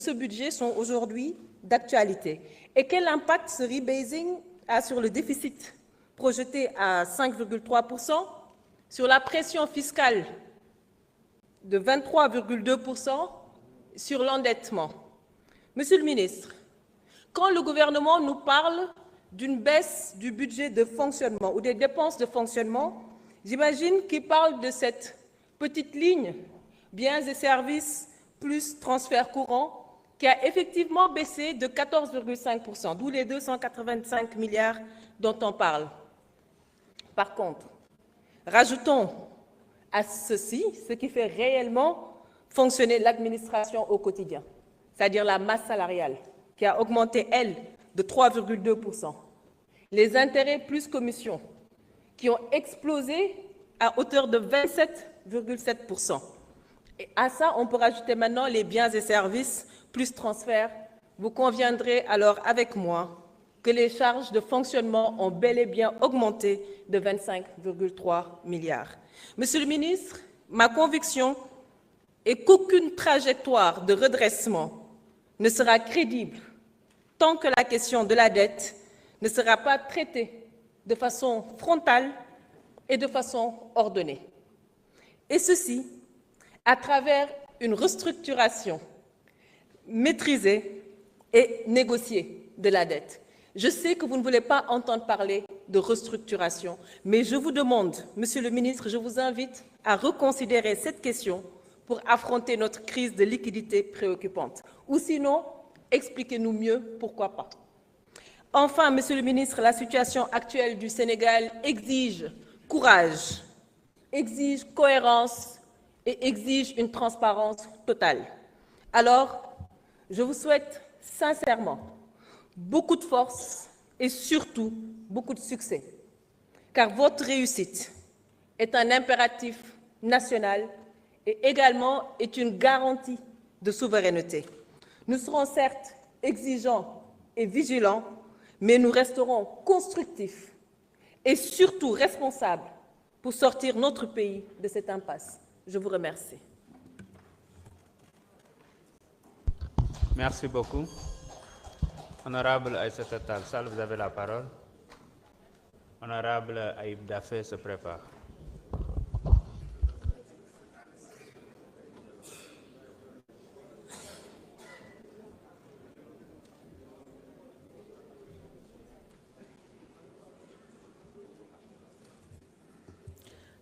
ce budget sont aujourd'hui d'actualité et quel impact ce rebasing a sur le déficit projeté à 5,3%, sur la pression fiscale de 23,2%, sur l'endettement. Monsieur le ministre, quand le gouvernement nous parle d'une baisse du budget de fonctionnement ou des dépenses de fonctionnement, j'imagine qu'il parle de cette petite ligne biens et services plus transferts courants qui a effectivement baissé de 14,5%, d'où les 285 milliards dont on parle. Par contre, rajoutons à ceci ce qui fait réellement fonctionner l'administration au quotidien, c'est-à-dire la masse salariale, qui a augmenté, elle, de 3,2%. Les intérêts plus commissions, qui ont explosé à hauteur de 27,7%. Et à ça, on peut rajouter maintenant les biens et services plus transferts. Vous conviendrez alors avec moi que les charges de fonctionnement ont bel et bien augmenté de 25,3 milliards. Monsieur le ministre, ma conviction est qu'aucune trajectoire de redressement ne sera crédible tant que la question de la dette ne sera pas traitée de façon frontale et de façon ordonnée. Et ceci à travers une restructuration maîtrisée et négociée de la dette. Je sais que vous ne voulez pas entendre parler de restructuration, mais je vous demande, Monsieur le ministre, je vous invite à reconsidérer cette question pour affronter notre crise de liquidité préoccupante. Ou sinon, expliquez-nous mieux pourquoi pas. Enfin, Monsieur le ministre, la situation actuelle du Sénégal exige courage, exige cohérence et exige une transparence totale. Alors, je vous souhaite sincèrement beaucoup de force et surtout beaucoup de succès, car votre réussite est un impératif national et également est une garantie de souveraineté. Nous serons certes exigeants et vigilants, mais nous resterons constructifs et surtout responsables pour sortir notre pays de cette impasse. Je vous remercie. Merci beaucoup. Honorable Aïssata Tall Sall, vous avez la parole. Honorable Aïb Daffé se prépare.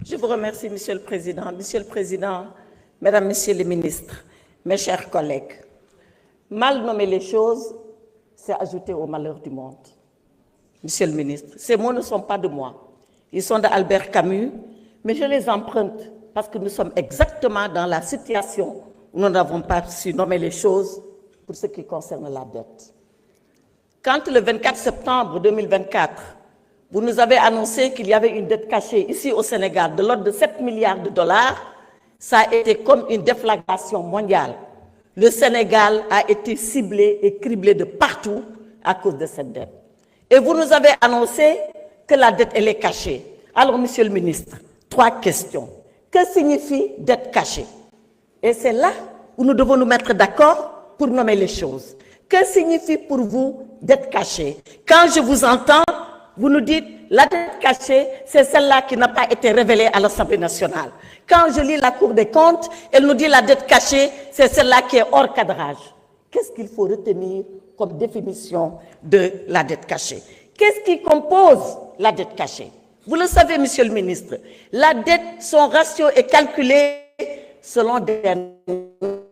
Je vous remercie, Monsieur le Président. Monsieur le Président, Mesdames, Messieurs les ministres, mes chers collègues, mal nommer les choses, c'est ajouter au malheur du monde. Monsieur le ministre, ces mots ne sont pas de moi. Ils sont d'Albert Camus, mais je les emprunte parce que nous sommes exactement dans la situation où nous n'avons pas su nommer les choses pour ce qui concerne la dette. Quand le 24 septembre 2024, vous nous avez annoncé qu'il y avait une dette cachée ici au Sénégal de l'ordre de 7 milliards de dollars, ça a été comme une déflagration mondiale. Le Sénégal a été ciblé et criblé de partout à cause de cette dette. Et vous nous avez annoncé que la dette, elle est cachée. Alors, Monsieur le ministre, 3 questions. Que signifie dette cachée? Et c'est là où nous devons nous mettre d'accord pour nommer les choses. Que signifie pour vous dette cachée? Quand je vous entends, vous nous dites la dette cachée, c'est celle-là qui n'a pas été révélée à l'Assemblée nationale. Quand je lis la Cour des comptes, elle nous dit la dette cachée, c'est celle-là qui est hors cadrage. Qu'est-ce qu'il faut retenir comme définition de la dette cachée? Qu'est-ce qui compose la dette cachée? Vous le savez, Monsieur le ministre, la dette, son ratio est calculé selon des normes.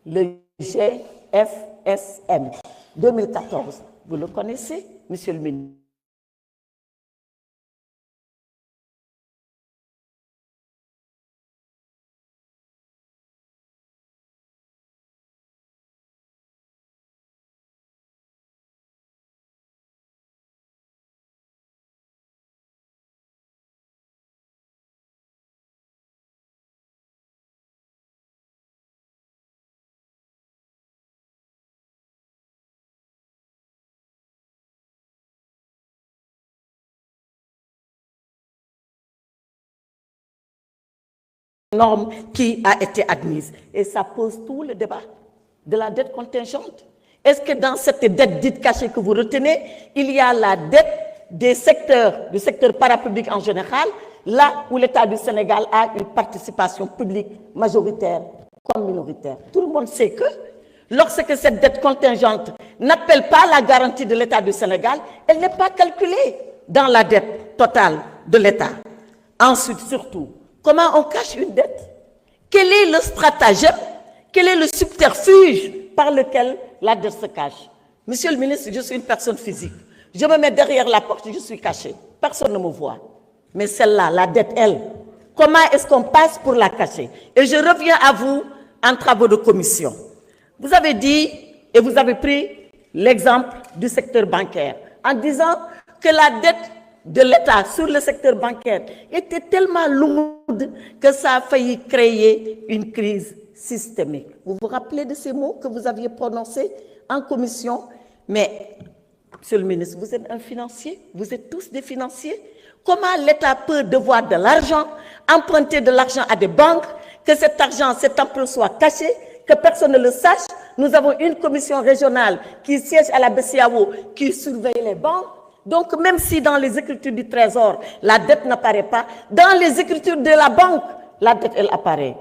Le GFSM 2014. Vous le connaissez, Monsieur le ministre? norme qui a été admise. Et ça pose tout le débat de la dette contingente. Est-ce que dans cette dette dite cachée que vous retenez, il y a la dette du secteur parapublic en général, là où l'État du Sénégal a une participation publique majoritaire comme minoritaire. Tout le monde sait que lorsque cette dette contingente n'appelle pas la garantie de l'État du Sénégal, elle n'est pas calculée dans la dette totale de l'État. Ensuite, surtout, comment on cache une dette? Quel est le stratagème? Quel est le subterfuge par lequel la dette se cache? Monsieur le ministre, je suis une personne physique. Je me mets derrière la porte, je suis caché. Personne ne me voit. Mais celle-là, la dette, elle, comment est-ce qu'on passe pour la cacher? Et je reviens à vous en travaux de commission. Vous avez dit, et vous avez pris l'exemple du secteur bancaire, en disant que la dette de l'État sur le secteur bancaire était tellement lourde que ça a failli créer une crise systémique. Vous vous rappelez de ces mots que vous aviez prononcés en commission? Mais, Monsieur le ministre, vous êtes un financier, vous êtes tous des financiers. Comment l'État peut devoir de l'argent, emprunter de l'argent à des banques, que cet argent, cet emprunt soit caché, que personne ne le sache? Nous avons une commission régionale qui siège à la BCEAO, qui surveille les banques. Donc, même si dans les écritures du Trésor, la dette n'apparaît pas, dans les écritures de la banque, la dette, elle apparaît.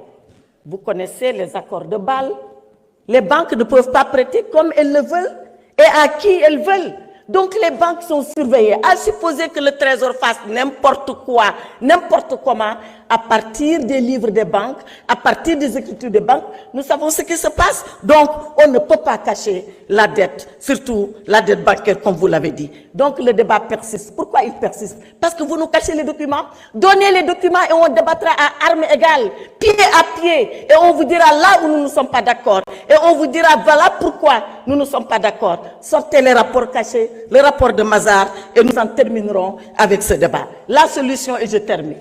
Vous connaissez les accords de Bâle. Les banques ne peuvent pas prêter comme elles le veulent et à qui elles veulent. Donc, les banques sont surveillées. À supposer que le Trésor fasse n'importe quoi, n'importe comment, à partir des livres des banques, à partir des écritures des banques, nous savons ce qui se passe. Donc, on ne peut pas cacher la dette, surtout la dette bancaire, comme vous l'avez dit. Donc, le débat persiste. Pourquoi il persiste? Parce que vous nous cachez les documents. Donnez les documents et on débattra à armes égales, pied à pied. Et on vous dira là où nous ne sommes pas d'accord. Et on vous dira voilà pourquoi nous ne sommes pas d'accord. Sortez les rapports cachés, le rapport de Mazars, et nous en terminerons avec ce débat. La solution, et je termine.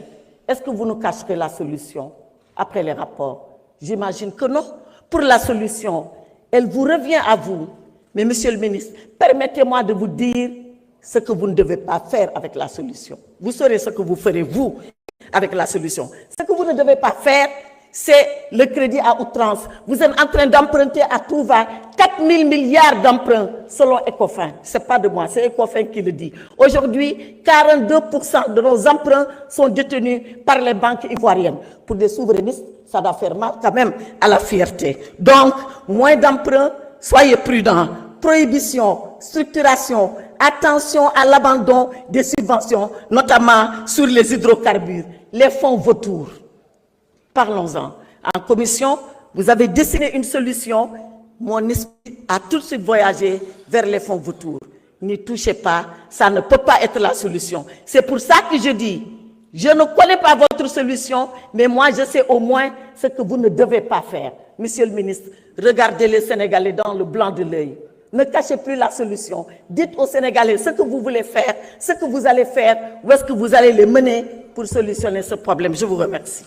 Est-ce que vous nous cacherez la solution après les rapports? J'imagine que non. Pour la solution, elle vous revient à vous. Mais Monsieur le ministre, permettez-moi de vous dire ce que vous ne devez pas faire avec la solution. Vous saurez ce que vous ferez, vous, avec la solution. Ce que vous ne devez pas faire, c'est le crédit à outrance. Vous êtes en train d'emprunter à tout va 4 000 milliards d'emprunts selon Ecofin. Ce n'est pas de moi, c'est Ecofin qui le dit. Aujourd'hui, 42% de nos emprunts sont détenus par les banques ivoiriennes. Pour des souverainistes, ça doit faire mal quand même à la fierté. Donc, moins d'emprunts, soyez prudents. Prohibition, structuration, attention à l'abandon des subventions, notamment sur les hydrocarbures, les fonds vautours. Parlons-en. En commission, vous avez dessiné une solution. Mon esprit a tout de suite voyagé vers les fonds vautours. N'y touchez pas, ça ne peut pas être la solution. C'est pour ça que je dis, je ne connais pas votre solution, mais moi je sais au moins ce que vous ne devez pas faire. Monsieur le ministre, regardez les Sénégalais dans le blanc de l'œil. Ne cachez plus la solution. Dites aux Sénégalais ce que vous voulez faire, ce que vous allez faire, où est-ce que vous allez les mener pour solutionner ce problème. Je vous remercie.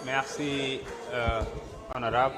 Merci, honorable.